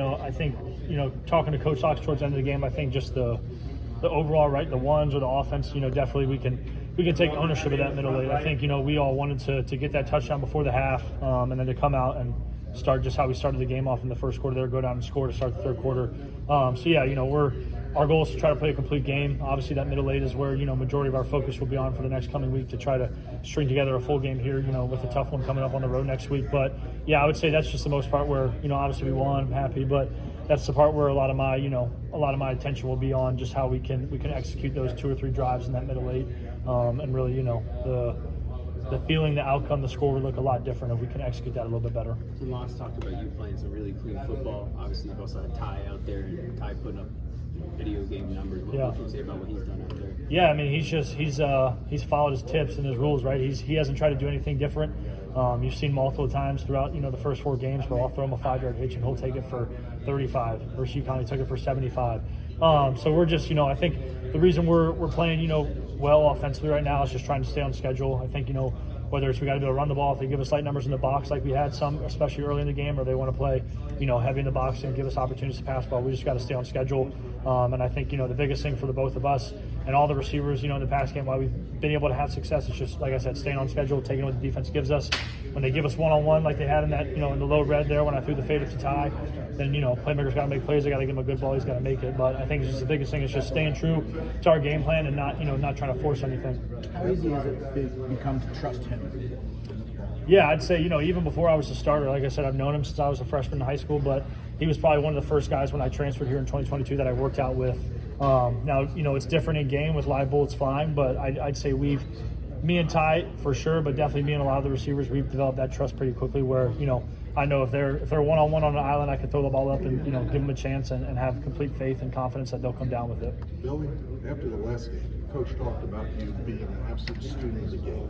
I think, talking to Coach Sox towards the end of the game, I think just the overall, right, the ones or the offense, definitely we can take ownership of that middle eight. I think, we all wanted to get that touchdown before the half, and then to come out and start just how we started the game off in the first quarter there, go down and score to start the third quarter. Our goal is to try to play a complete game. Obviously, that middle eight is where, majority of our focus will be on for the next coming week to try to string together a full game here, with a tough one coming up on the road next week. But, I would say that's just the most part where, obviously we won, I'm happy, but that's the part where a lot of my attention will be on just how we can execute those 2 or 3 drives in that middle eight, and really, the feeling, the outcome, the score would look a lot different if we can execute that a little bit better. Loss talked about you playing some really clean football. Obviously, you've also had Ty out there, and Ty putting up video game numbers. What can you say about what he's done out there? Yeah, I mean, he's followed his tips and his rules, right? He hasn't tried to do anything different. You've seen multiple times throughout, the first 4 games where I'll throw him a 5-yard hitch and he'll take it for 35. Versus UConn, he took it for 75. So we're just, I think the reason we're playing, well offensively right now is just trying to stay on schedule. I think, whether it's we got to be able to run the ball, if they give us light numbers in the box like we had some, especially early in the game, or they want to play, heavy in the box and give us opportunities to pass ball, we just got to stay on schedule. And I think, the biggest thing for the both of us and all the receivers, in the pass game, why we've been able to have success is just, like I said, staying on schedule, taking what the defense gives us. When they give us one-on-one like they had in that, in the low red there when I threw the fade up to Ty, then, playmakers got to make plays. They got to give him a good ball. He's got to make it. But I think just the biggest thing is just staying true to our game plan and not trying to force anything. How easy has it become to trust him? Yeah, I'd say, even before I was a starter, like I said, I've known him since I was a freshman in high school, but he was probably one of the first guys when I transferred here in 2022 that I worked out with. Now, it's different in game with live bullets flying, but I'd say me and Ty for sure, but definitely me and a lot of the receivers, we've developed that trust pretty quickly where, I know if they're one-on-one on an island, I can throw the ball up and, give them a chance and have complete faith and confidence that they'll come down with it. Billy, after the last game, Coach talked about you being an absolute student of the game.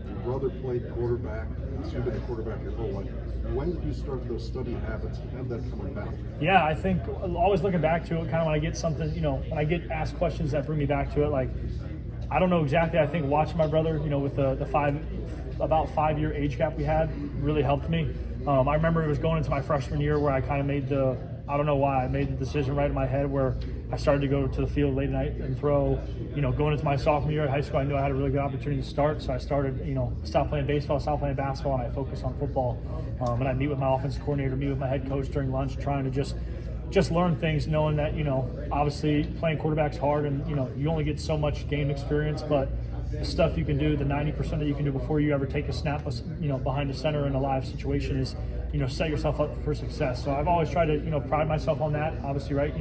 Your brother played quarterback, and you've been a quarterback your whole life. When did you start those study habits and have that come about? Yeah, I think always looking back to it, kind of when I get something, when I get asked questions that bring me back to it, like, I don't know exactly. I think watching my brother, with the about 5-year age gap we had really helped me. I remember it was going into my freshman year where I kind of made I don't know why, I made the decision right in my head where I started to go to the field late night and throw. Going into my sophomore year at high school, I knew I had a really good opportunity to start, so I started, stopped playing baseball, stopped playing basketball, and I focused on football. And I meet with my offensive coordinator, meet with my head coach during lunch, trying to just learn things, knowing that, obviously playing quarterback's hard and, you only get so much game experience, but the stuff you can do, the 90% that you can do before you ever take a snap, behind the center in a live situation is, set yourself up for success. So I've always tried to, pride myself on that. Obviously, right,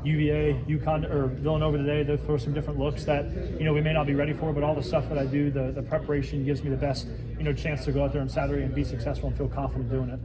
UVA, UConn, or Villanova today, they'll throw some different looks that, we may not be ready for, but all the stuff that I do, the preparation gives me the best, chance to go out there on Saturday and be successful and feel confident doing it.